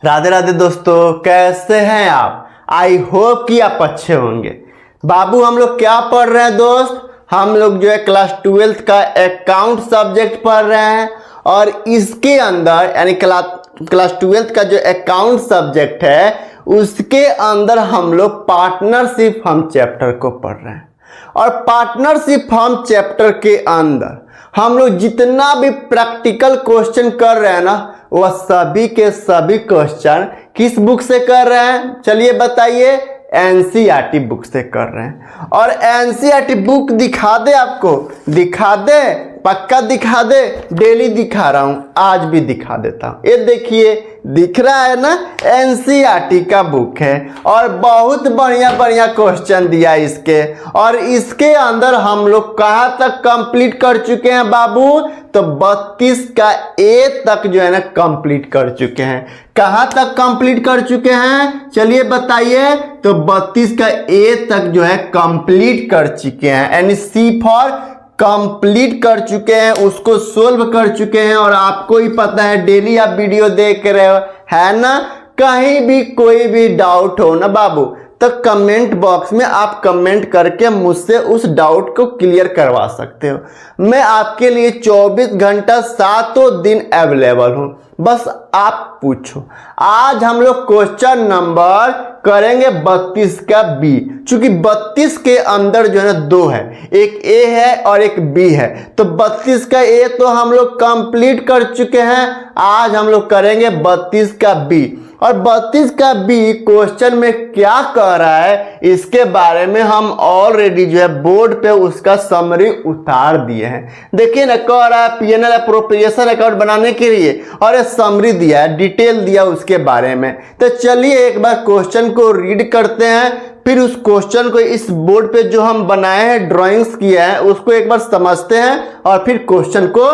राधे राधे दोस्तों, कैसे हैं आप। आई होप कि आप अच्छे होंगे। बाबू हम लोग क्या पढ़ रहे हैं दोस्त, हम लोग जो है क्लास 12th का अकाउंट सब्जेक्ट पढ़ रहे हैं। और इसके अंदर यानी क्लास 12th का जो अकाउंट सब्जेक्ट है उसके अंदर हम लोग पार्टनरशिप हम चैप्टर को पढ़ रहे हैं। और पार्टनरशिप हम चैप्टर के अंदर हम लोग जितना भी प्रैक्टिकल क्वेश्चन कर रहे हैं ना, वह सभी के सभी क्वेश्चन किस बुक से कर रहे हैं, चलिए बताइए। एनसीईआरटी बुक से कर रहे हैं। और एनसीईआरटी बुक दिखा दे, आपको दिखा दे, पक्का दिखा दे। डेली दिखा रहा हूं, आज भी दिखा देता हूं। ये देखिए, दिख रहा है ना, एनसीईआरटी का बुक है और बहुत बढ़िया बढ़िया क्वेश्चन दिया इसके। और इसके अंदर हम लोग कहाँ तक कंप्लीट कर चुके हैं बाबू, तो 32 का ए तक जो है ना कंप्लीट कर चुके हैं। कहाँ तक कंप्लीट कर चुके हैं, चलिए बताइए। तो 32 का ए तक जो है कंप्लीट कर चुके हैं, यानी सी फॉर कंप्लीट कर चुके हैं, उसको सोल्व कर चुके हैं। और आपको ही पता है, डेली आप वीडियो देख रहे हो, है ना। कहीं भी कोई भी डाउट हो ना बाबू, तो कमेंट बॉक्स में आप कमेंट करके मुझसे उस डाउट को क्लियर करवा सकते हो। मैं आपके लिए 24 घंटा 7 दिन अवेलेबल हूं, बस आप पूछो। आज हम लोग क्वेश्चन नंबर करेंगे 32 का बी। चूंकि 32 के अंदर जो है ना दो है, एक ए है और एक बी है। तो 32 का ए तो हम लोग कंप्लीट कर चुके हैं। आज हम लोग करेंगे 32 का बी। और 32 का बी क्वेश्चन में क्या कह रहा है, इसके बारे में हम ऑलरेडी जो है बोर्ड पे उसका समरी उतार दिए हैं। देखिए ना, कह रहा है पीएनएल एप्रोप्रिएशन अकाउंट बनाने के लिए, और ये समरी दिया है, डिटेल दिया उसके बारे में। तो चलिए एक बार क्वेश्चन को रीड करते हैं, फिर उस क्वेश्चन को इस बोर्ड पे जो हम बनाए हैं, ड्राइंग्स किया है, उसको एक बार समझते हैं और फिर क्वेश्चन को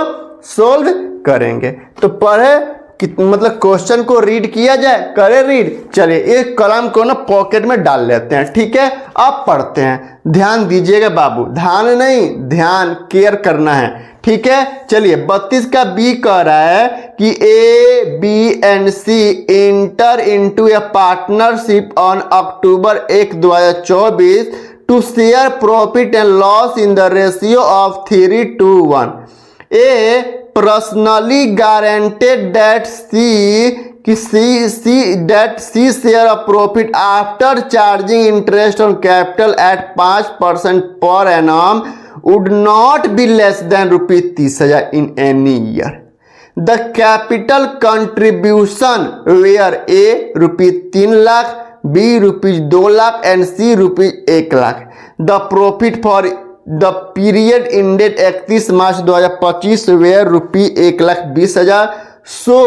सोल्व करेंगे। तो पढ़े मतलब क्वेश्चन को रीड किया जाए, करे रीड। चलिए एक कलम को ना पॉकेट में डाल लेते हैं, ठीक है। अब पढ़ते हैं, ध्यान दीजिएगा बाबू, ध्यान नहीं, ध्यान केयर करना है, ठीक है। चलिए 32 का बी कह रहा है कि A B and C enter into a partnership on October 1, 2024 to share profit and loss in the ratio of 3:1। A personally guaranteed that C share of profit after charging interest on capital at 5% per annum would not be less than rupees 30,000 in any year. The capital contribution were A rupees 3 lakh, B rupees 2 lakh and C rupees 1 lakh. The profit for the period ended 31 March 2025 were rupee 1,20,000। So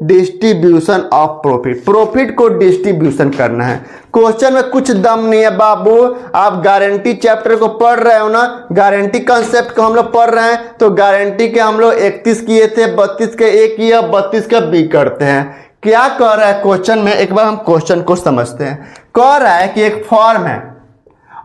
distribution of profit को distribution करना है। Question में कुछ दम नहीं है बाबू। आप guarantee chapter को पढ़ रहे हो ना, गारंटी कंसेप्ट को हम लोग पढ़ रहे हैं। तो गारंटी के हम लोग 31 किए थे, 32 के ए किया, 32 का बी करते हैं। क्या कह रहा है क्वेश्चन में, एक बार हम क्वेश्चन को समझते हैं। कह रहा है कि एक फॉर्म है,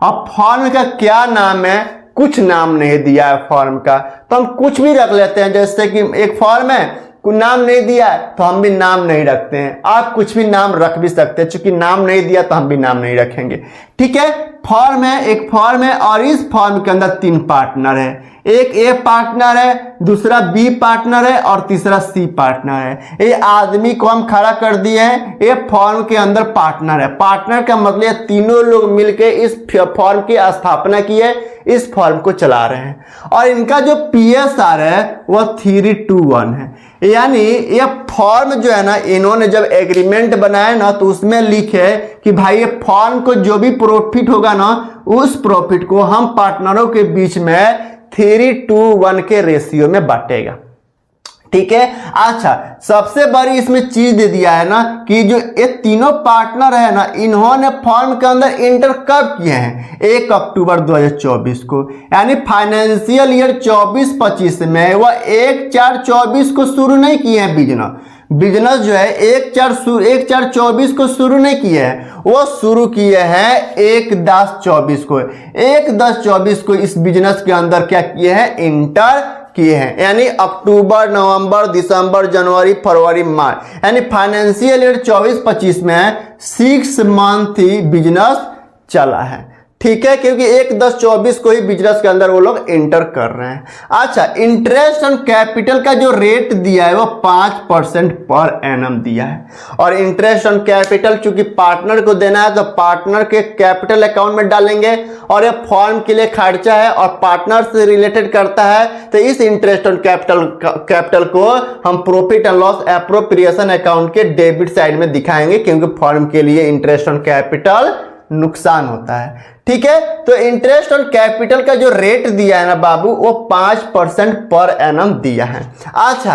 अब फॉर्म का क्या नाम है, कुछ नाम नहीं दिया है फॉर्म का, तो हम कुछ भी रख लेते हैं। जैसे कि एक फॉर्म है, कोई नाम नहीं दिया है तो हम भी नाम नहीं रखते हैं। आप कुछ भी नाम रख भी सकते हैं, चूंकि नाम नहीं दिया तो हम भी नाम नहीं रखेंगे, ठीक है। फॉर्म है, एक फॉर्म है और इस फॉर्म के अंदर 3 पार्टनर है। एक ए पार्टनर है, दूसरा बी पार्टनर है और तीसरा सी पार्टनर है। ये आदमी को हम खड़ा कर दिए हैं, ये फॉर्म के अंदर पार्टनर है। पार्टनर का मतलब तीनों लोग मिलकर इस फॉर्म की स्थापना की है, इस फॉर्म को चला रहे हैं। और इनका जो पीएसआर है वह 3:1 है। यानी ये फॉर्म जो है ना, इन्होंने जब एग्रीमेंट बनाया ना, तो उसमें लिखे कि भाई ये फॉर्म को जो भी प्रॉफिट होगा ना, उस प्रॉफिट को हम पार्टनरों के बीच में 3:1 के रेशियो में बांटेगा, ठीक है। अच्छा, सबसे बड़ी इसमें चीज दे दिया है ना कि जो ये तीनों पार्टनर है ना, इन्होंने फॉर्म के अंदर इंटर कब किए हैं, 1 अक्टूबर 2024 को। यानी फाइनेंशियल ईयर 24-25 में वह 1/4/24 को शुरू नहीं किए हैं बिजनेस। बिजनेस जो है 1/4/24 को शुरू नहीं किए हैं, वो शुरू किए हैं 1/10/24 को। 1/10/24 को इस बिजनेस के अंदर क्या किए हैं, इंटर किए हैं। यानी अक्टूबर, नवंबर, दिसंबर, जनवरी, फरवरी, मार्च, यानी फाइनेंशियल ईयर 24-25 में 6 मंथ ही बिजनेस चला है। ठीक है, क्योंकि 1/10/24 को ही बिजनेस के अंदर वो लोग एंटर कर रहे हैं। अच्छा, इंटरेस्ट ऑन कैपिटल का जो रेट दिया है वो 5% पर एनम दिया है। और इंटरेस्ट ऑन कैपिटल चूंकि पार्टनर को देना है तो पार्टनर के कैपिटल अकाउंट में डालेंगे, और ये फॉर्म के लिए खर्चा है और पार्टनर से रिलेटेड करता है, तो इस इंटरेस्ट ऑन कैपिटल को हम profit and loss appropriation account के डेबिट साइड में दिखाएंगे, क्योंकि फॉर्म के लिए इंटरेस्ट ऑन कैपिटल नुकसान होता है। ठीक है, तो इंटरेस्ट ऑन कैपिटल का जो रेट दिया है ना बाबू, वो 5% पर एनम दिया है। अच्छा,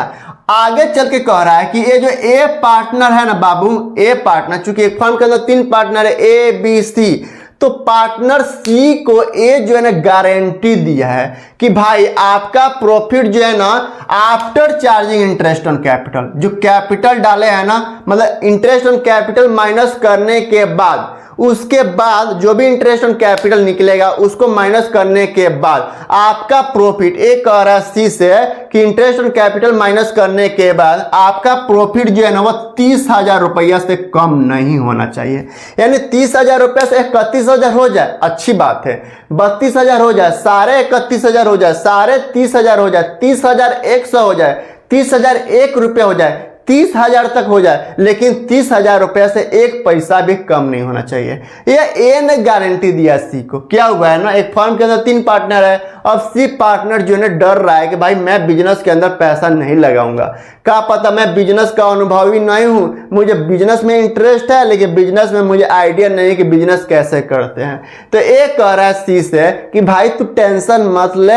आगे चल के कह रहा है कि ये जो ए पार्टनर है ना बाबू, ए पार्टनर, चूंकि एक फर्म के अंदर 3 पार्टनर है, ए बी सी, तो पार्टनर सी को ए जो है ना गारंटी दिया है कि भाई आपका प्रॉफिट जो है ना after charging interest on capital, जो कैपिटल डाले हैं ना, मतलब इंटरेस्ट ऑन कैपिटल माइनस करने के बाद, उसके बाद जो भी इंटरेस्ट ऑन कैपिटल निकलेगा उसको माइनस करने के बाद आपका प्रॉफिट, एक कह रहा है सी से कि इंटरेस्ट ऑन कैपिटल माइनस करने के बाद आपका प्रॉफिट जो है ना वो 30,000 रुपया से कम नहीं होना चाहिए। यानी 30,000 रुपया से 31,000 हो जाए, अच्छी बात है, 32,000 हो जाए, साढ़े 31,000 हो जाए, साढ़े 30,000 हो जाए, 30,100 हो जाए, 30,001 रुपया हो जाए, 30,000 तक हो जाए, लेकिन 30,000 रुपया से 1 पैसा भी कम नहीं होना चाहिए। यह ए ने गारंटी दिया सी को। क्या हुआ है ना, एक फर्म के अंदर 3 पार्टनर है, अब सी पार्टनर जो है डर रहा है कि भाई मैं बिजनेस के अंदर पैसा नहीं लगाऊंगा, क्या पता मैं बिजनेस का अनुभवी नहीं हूं, मुझे बिजनेस में इंटरेस्ट है लेकिन बिजनेस में मुझे आइडिया नहीं है कि बिजनेस कैसे करते हैं। तो ए कह रहा है सी से कि भाई तू टेंशन मत ले,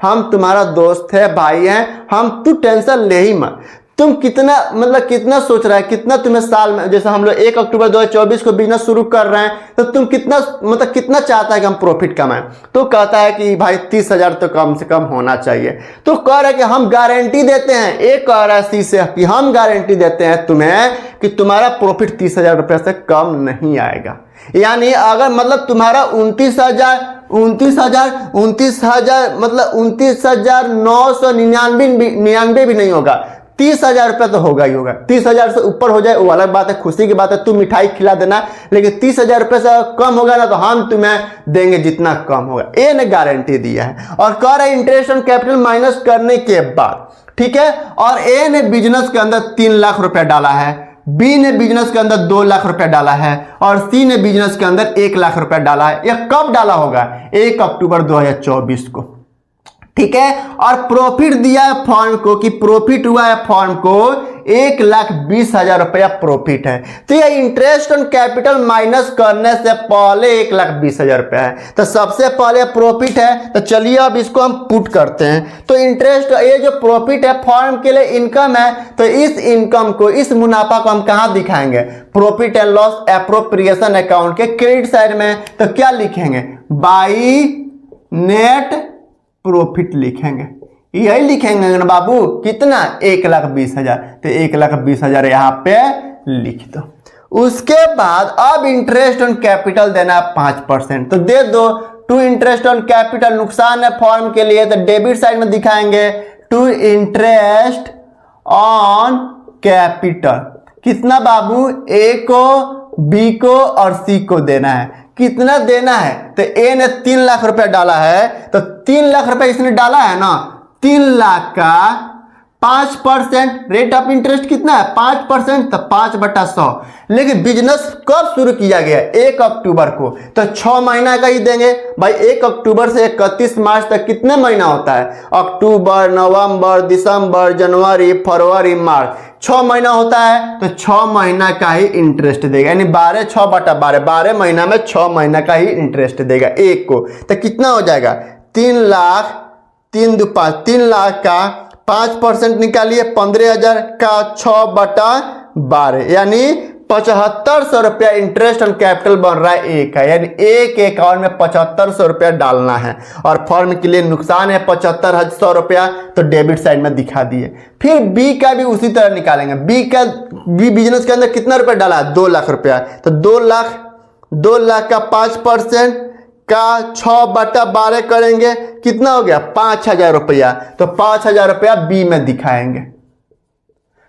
हम तुम्हारा दोस्त है, भाई है, तू टेंशन ले ही मत। तुम कितना सोच रहा है, कितना तुम्हें साल में, जैसे हम लोग 1 अक्टूबर 2024 को बिजनेस शुरू कर रहे हैं, तो तुम कितना चाहता है कि हम प्रॉफिट कमाएं? तो कहता है कि भाई 30,000 तो कम से कम होना चाहिए। तो कह रहा है कि हम गारंटी देते हैं, एक कह रहा है सी से कि हम गारंटी देते हैं तुम्हें कि तुम्हारा प्रॉफिट 30,000 रुपये से कम नहीं आएगा। यानी अगर मतलब तुम्हारा 29,999 भी नहीं होगा, 30,000 रुपया तो होगा ही होगा। 30,000 से ऊपर हो जाए वो अलग बात है, खुशी की बात है, तुम मिठाई खिला देना, लेकिन 30,000 रुपये से कम होगा ना तो हम तुम्हें देंगे जितना कम होगा। ए ने गारंटी दिया है और कह रहा है इंटरेस्ट ऑन कैपिटल माइनस करने के बाद, ठीक है। और ए ने बिजनेस के अंदर 3 लाख रुपया डाला है, बी ने बिजनेस के अंदर 2 लाख रुपया डाला है और सी ने बिजनेस के अंदर 1 लाख रुपया डाला है। यह कब डाला होगा? 1 अक्टूबर 2024 को, ठीक है। और प्रॉफिट दिया है फर्म को कि प्रॉफिट हुआ है फर्म को 1,20,000 रुपया प्रॉफिट है। तो यह इंटरेस्ट ऑन कैपिटल माइनस करने से पहले 1,20,000 रुपया है। तो सबसे पहले प्रॉफिट है, तो चलिए अब इसको हम पुट करते हैं। तो इंटरेस्ट, ये जो प्रॉफिट है फर्म के लिए इनकम है, तो इस इनकम को, इस मुनाफा को हम कहां दिखाएंगे? Profit and loss appropriation account के क्रेडिट साइड में। तो क्या लिखेंगे? बाई नेट प्रॉफिट लिखेंगे, यही लिखेंगे ना बाबू। कितना? 1,20,000। तो 1,20,000 यहां पे लिख दो। उसके बाद अब इंटरेस्ट ऑन कैपिटल देना 5%, तो दे दो। टू इंटरेस्ट ऑन कैपिटल नुकसान है फर्म के लिए, तो डेबिट साइड में दिखाएंगे टू इंटरेस्ट ऑन कैपिटल। कितना बाबू? ए को, बी को और सी को देना है। कितना देना है? तो ए ने 3 लाख रुपया डाला है, तो 3 लाख रुपया इसने डाला है ना, 3 लाख का 5% रेट ऑफ इंटरेस्ट कितना है? 5%, तो 5/100। लेकिन बिजनेस कब शुरू किया गया? 1 अक्टूबर को, तो 6 महीना का ही देंगे भाई। 1 अक्टूबर से 31 मार्च तक कितने महीना होता है? अक्टूबर, नवंबर, दिसंबर, जनवरी, फरवरी, मार्च, 6 महीना होता है। तो 6 महीना का ही इंटरेस्ट देगा, यानी 12/6/12, 12 महीना में 6 महीना का ही इंटरेस्ट देगा एक को। तो कितना हो जाएगा? 3 लाख 3 2 5, 3 लाख का 5% निकालिए, 15,000 का 6/12, यानी 7500 इंटरेस्ट ऑन कैपिटल बन रहा है ए का, यानी ए के अकाउंट में 7500 डालना है और फर्म के लिए नुकसान है 7500 तो डेबिट साइड में दिखा दिए। फिर बी का भी उसी तरह निकालेंगे। बी बिजनेस के अंदर कितना रुपया डाला है? 2 लाख रुपया। तो 2 लाख का 5% का 6/12 करेंगे, कितना हो गया? 5000 रुपया। तो 5000 रुपया बी में दिखाएंगे।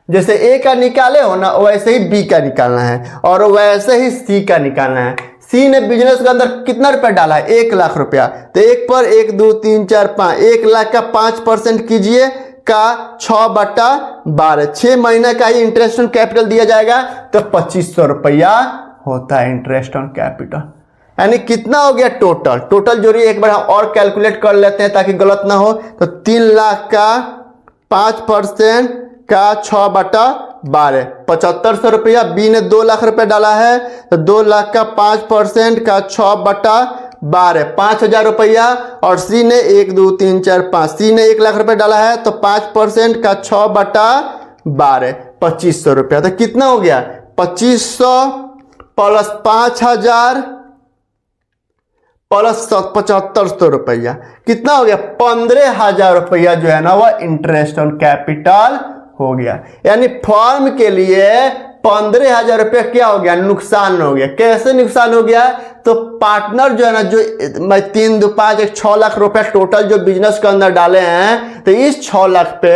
जैसे ए का निकाले हो ना, वैसे ही बी का निकालना है और वैसे ही सी का निकालना है। सी ने बिजनेस के अंदर कितना रुपया डाला है? 1 लाख रुपया। तो 1 पर 1 2 3 4 5, 1 लाख का 5% कीजिए का 6/12, 6 महीने का ही इंटरेस्ट ऑन कैपिटल दिया जाएगा तो 2500 रुपया होता है इंटरेस्ट ऑन कैपिटल। यानी कितना हो गया टोटल जोड़िए, एक बार हम और कैलकुलेट कर लेते हैं ताकि गलत ना हो। तो 3 लाख का 5% का 6/12, 7500 रुपया। बी ने 2 लाख रुपया डाला है तो 2 लाख का 5% का 6/12, 5000 रुपया। और सी ने 1 2 3 4 5, सी ने 1 लाख रुपया डाला है तो 5% का 6/12, 2500 रुपया। तो कितना हो गया? 2500 प्लस 5000 प्लस 7500 रुपया, कितना हो गया? 15000 रुपया जो है ना वह इंटरेस्ट ऑन कैपिटल हो गया। यानी फर्म के लिए 15000 रुपया क्या हो गया? नुकसान हो गया। कैसे नुकसान हो गया? तो पार्टनर जो है ना, जो 3 2 5 1 6 लाख रुपया टोटल जो बिजनेस के अंदर डाले हैं, तो इस 6 लाख पे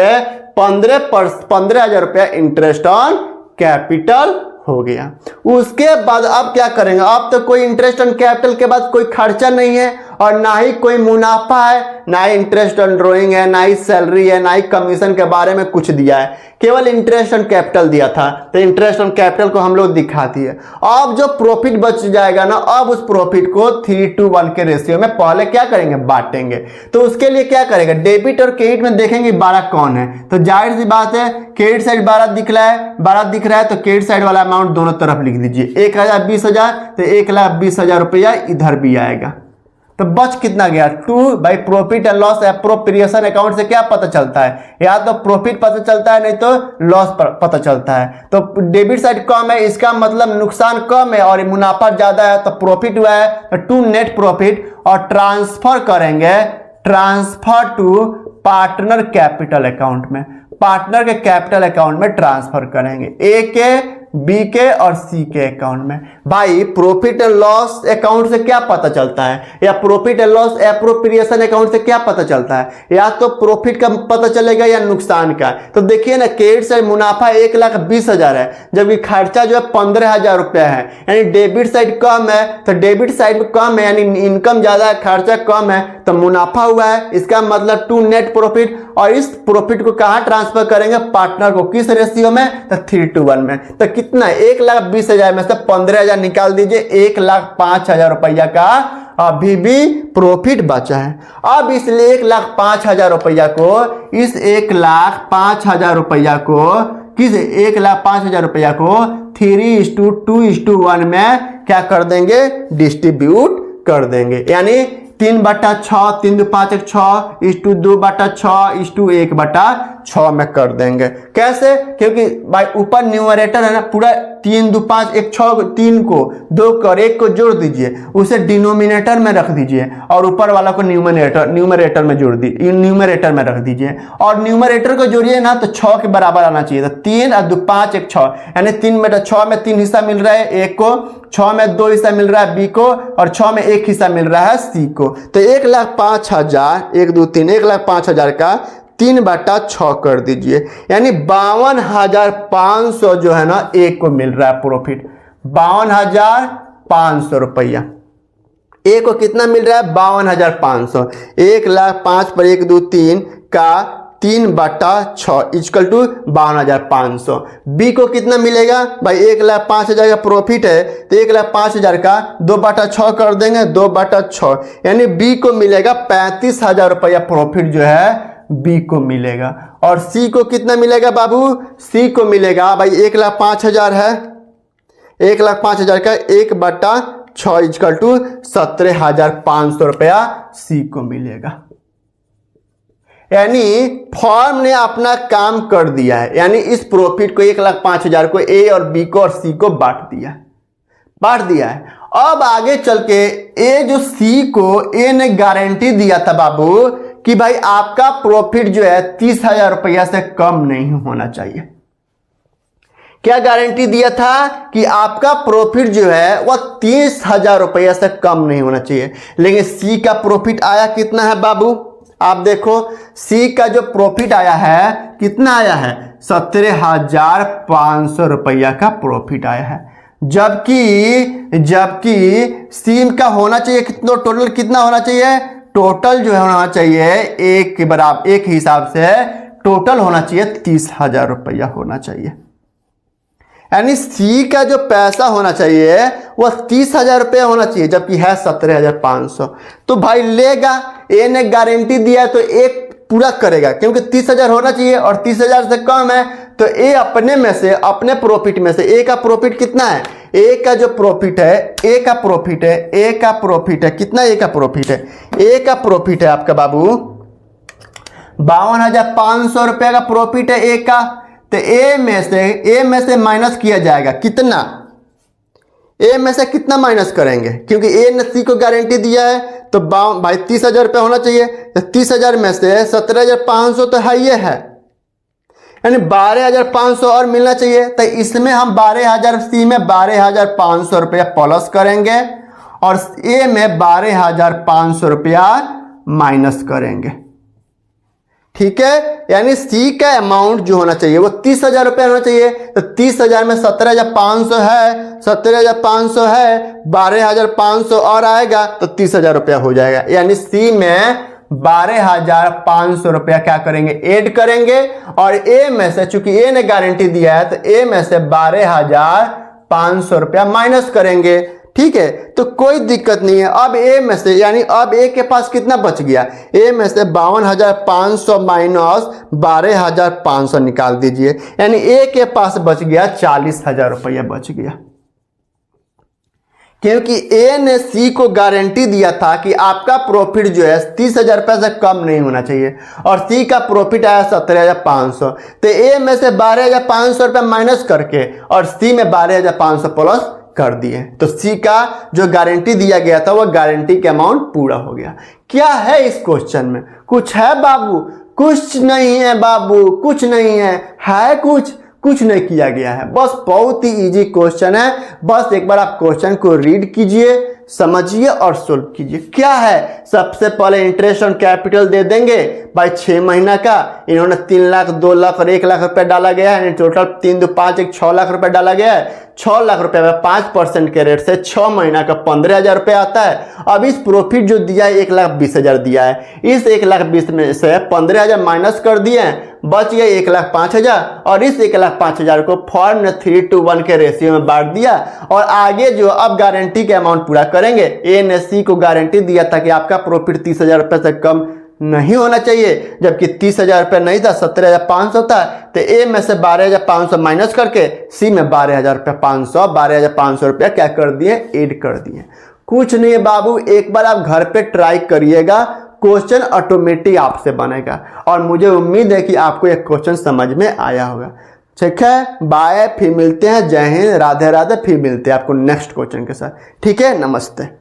15,000 रुपया इंटरेस्ट ऑन कैपिटल हो गया। उसके बाद अब क्या करेंगे? अब तो कोई इंटरेस्ट ऑन कैपिटल के बाद कोई खर्चा नहीं है और ना ही कोई मुनाफा है, ना ही इंटरेस्ट ऑन ड्रॉइंग है, ना ही सैलरी है, ना ही कमीशन के बारे में कुछ दिया है, केवल इंटरेस्ट ऑन कैपिटल दिया था। तो इंटरेस्ट ऑन कैपिटल को हम लोग दिखा दिए। अब जो प्रॉफिट बच जाएगा ना, अब उस प्रॉफिट को 3:1 के रेशियो में पहले क्या करेंगे? बांटेंगे। तो उसके लिए क्या करेंगे? डेबिट और क्रेडिट में देखेंगे 12 कौन है। तो जाहिर सी बात है क्रेडिट साइड 12 दिख रहा है तो क्रेडिट साइड वाला अमाउंट दोनों तरफ लिख दीजिए। 1000 20,000 तो 1,20,000 रुपया इधर भी आएगा। तो बच कितना गया? 2 भाई। Profit and loss appropriation account से क्या पता चलता है? या तो प्रॉफिट पता चलता है, नहीं तो लॉस पता चलता है। तो डेबिट साइड कम है, इसका मतलब नुकसान कम है और मुनाफा ज्यादा है, तो प्रॉफिट हुआ है तो टू नेट प्रॉफिट। और ट्रांसफर करेंगे, transfer to partner capital account में, पार्टनर के कैपिटल अकाउंट में ट्रांसफर करेंगे, ए के, बी के और सी के अकाउंट में। भाई प्रॉफिट एंड लॉस अकाउंट से क्या पता चलता है, या profit and loss appropriation account से क्या पता चलता है? या तो प्रॉफिट का पता चलेगा या नुकसान का। तो देखिए ना, क्रेडिट साइड मुनाफा 1,20,000 है, जबकि खर्चा जो है 15,000 रुपया है। यानी डेबिट साइड कम है तो डेबिट साइड में कम है, यानी इनकम ज्यादा है, खर्चा कम है, तो मुनाफा हुआ है। इसका मतलब टू नेट प्रॉफिट। और इस प्रॉफिट को कहां ट्रांसफर करेंगे? पार्टनर को। किस रेशियो में? तो 3:1 में। तो कितना? 1,20,000 में से 15,000 निकाल दीजिए, 1,05,000 रुपया का अभी भी प्रॉफिट बचा है। अब इसलिए 1,05,000 रुपया को, इस 1,05,000 रुपया को, किस 1,05,000 रुपया को 3:2:1 में क्या कर देंगे? डिस्ट्रीब्यूट कर देंगे। यानी 3/6, 3 2 5 1 6 2/6 1/6 में कर देंगे। कैसे? क्योंकि भाई ऊपर न्यूमरेटर है ना, पूरा 3 2 5 1 6 3 को 2 और 1 को जोड़ दीजिए, उसे डिनोमिनेटर में रख दीजिए और ऊपर वाला को न्यूमरेटर में जोड़ दीजिए, न्यूमरेटर में रख दीजिए। और न्यूमरेटर को जोड़िए ना तो 6 के बराबर आना चाहिए। तो 3 और 2 5 1 6, यानी 3/6 में 3 हिस्सा मिल रहा है ए को, 6 में 2 हिस्सा मिल रहा है बी को और 6 में 1 हिस्सा मिल रहा है सी को। तो 1,05,000 1 2 3 1,05,000 का 3/6 कर दीजिए, यानी 52,500 जो है ना एक को मिल रहा है प्रॉफिट। 52,500 रुपया ए को कितना मिल रहा है? 52,500। 1,05,000 पर 1 2 3 का 3/6 इक्वल टू 52,500। बी को कितना मिलेगा? भाई 1,05,000 का प्रॉफिट है तो 1,05,000 का 2/6 कर देंगे, 2/6, यानी बी को मिलेगा 35,000 रुपया प्रॉफिट जो है बी को मिलेगा। और सी को कितना मिलेगा बाबू? सी को मिलेगा भाई 1,05,000 है, 1,05,000 का 1/6 इक्वल टू 17,500 रुपया सी को मिलेगा। यानी फॉर्म ने अपना काम कर दिया है, यानी इस प्रॉफिट को 1,05,000 को ए और बी को और सी को बांट दिया है। अब आगे चल के ए जो सी को ए ने गारंटी दिया था बाबू कि भाई आपका प्रॉफिट जो है 30,000 रुपया से कम नहीं होना चाहिए। क्या गारंटी दिया था कि आपका प्रॉफिट जो है वह 30,000 रुपया से कम नहीं होना चाहिए। लेकिन सी का प्रॉफिट आया कितना है बाबू, आप देखो सी का जो प्रॉफिट आया है कितना आया है, 17,500 रुपया का प्रॉफिट आया है। जबकि सी का होना चाहिए कितना, टोटल कितना होना चाहिए, टोटल जो होना चाहिए एक के बराबर, एक हिसाब से टोटल होना चाहिए 30,000 रुपया होना चाहिए। यानी सी का जो पैसा होना चाहिए वह 30,000 रुपया होना चाहिए, जबकि है 17,500। तो भाई लेगा, ए ने गारंटी दिया तो एक पूरा करेगा, क्योंकि 30,000 होना चाहिए और 30,000 से कम है तो ए अपने में से, अपने प्रॉफिट में से, ए का प्रॉफिट कितना है, ए का जो प्रॉफिट है, ए का प्रॉफिट है कितना, ए का प्रॉफिट है आपका बाबू 52,500 रुपया का प्रॉफिट है ए का। तो ए में से माइनस किया जाएगा कितना, ए में से कितना माइनस करेंगे, क्योंकि ए ने सी को गारंटी दिया है तो भाई 30,000 रुपया होना चाहिए। तो 30,000 में से 17,500 तो है ये है, यानी 12,500 और मिलना चाहिए। तो इसमें हम 12,000, सी में 12,500 रुपया प्लस करेंगे और ए में 12,500 रुपया माइनस करेंगे। ठीक है, यानी सी का अमाउंट जो होना चाहिए वो 30,000 रुपया होना चाहिए। तो 30,000 में 17,500 है, 17,500 है, 12,500 और आएगा तो 30,000 रुपया हो जाएगा। यानी सी में 12,500 रुपया क्या करेंगे, ऐड करेंगे और ए में से, चूंकि ए ने गारंटी दिया है तो ए में से 12,500 रुपया माइनस करेंगे। ठीक है, तो कोई दिक्कत नहीं है। अब ए में से, यानी अब ए के पास कितना बच गया, ए में से 52,500 माइनस 12,500 निकाल दीजिए, यानी ए के पास बच गया 40,000 रुपया बच गया। क्योंकि ए ने सी को गारंटी दिया था कि आपका प्रॉफिट जो है 30,000 रुपये से कम नहीं होना चाहिए और सी का प्रॉफिट आया 17,500। तो ए में से 12,500 रुपये माइनस करके और सी में 12,500 प्लस कर दिए, तो सी का जो गारंटी दिया गया था वह गारंटी के अमाउंट पूरा हो गया। क्या है इस क्वेश्चन में, कुछ है बाबू, कुछ नहीं है बाबू, कुछ नहीं है कुछ नहीं किया गया है। बस बहुत ही इजी क्वेश्चन है, बस एक बार आप क्वेश्चन को रीड कीजिए, समझिए और सोल्व कीजिए। क्या है, सबसे पहले इंटरेस्ट ऑन कैपिटल दे देंगे भाई 6 महीना का, इन्होंने 3 लाख 2 लाख और 1 लाख रुपए डाला गया है, टोटल 3 2 5 1 6 लाख रुपए डाला गया है। 6 लाख रुपए में 5% के रेट से 6 महीना का 15,000 रुपये आता है। अब इस प्रॉफिट जो दिया है 1,20,000 दिया है, इस 1,20,000 में से 15,000 माइनस कर दिए, बच गया 1,05,000 और इस 1,05,000 को फॉर्म ने 3:1 के रेशियो में बांट दिया। और आगे जो अब गारंटी के अमाउंट पूरा करेंगे, ए ने सी को गारंटी दिया था कि आपका प्रॉफिट 30,000 रुपये से कम नहीं होना चाहिए, जबकि 30,000 रुपये नहीं था, 17,500 था। तो ए में से 12,500 माइनस करके सी में 12,500 रुपया क्या कर दिए, ऐड कर दिए। कुछ नहीं है बाबू, एक बार आप घर पे ट्राई करिएगा, क्वेश्चन ऑटोमेटिक आपसे बनेगा और मुझे उम्मीद है कि आपको यह क्वेश्चन समझ में आया होगा। ठीक है, बाय, फिर मिलते हैं, जय हिंद, राधे राधे, फिर मिलते हैं आपको नेक्स्ट क्वेश्चन के साथ। ठीक है, नमस्ते।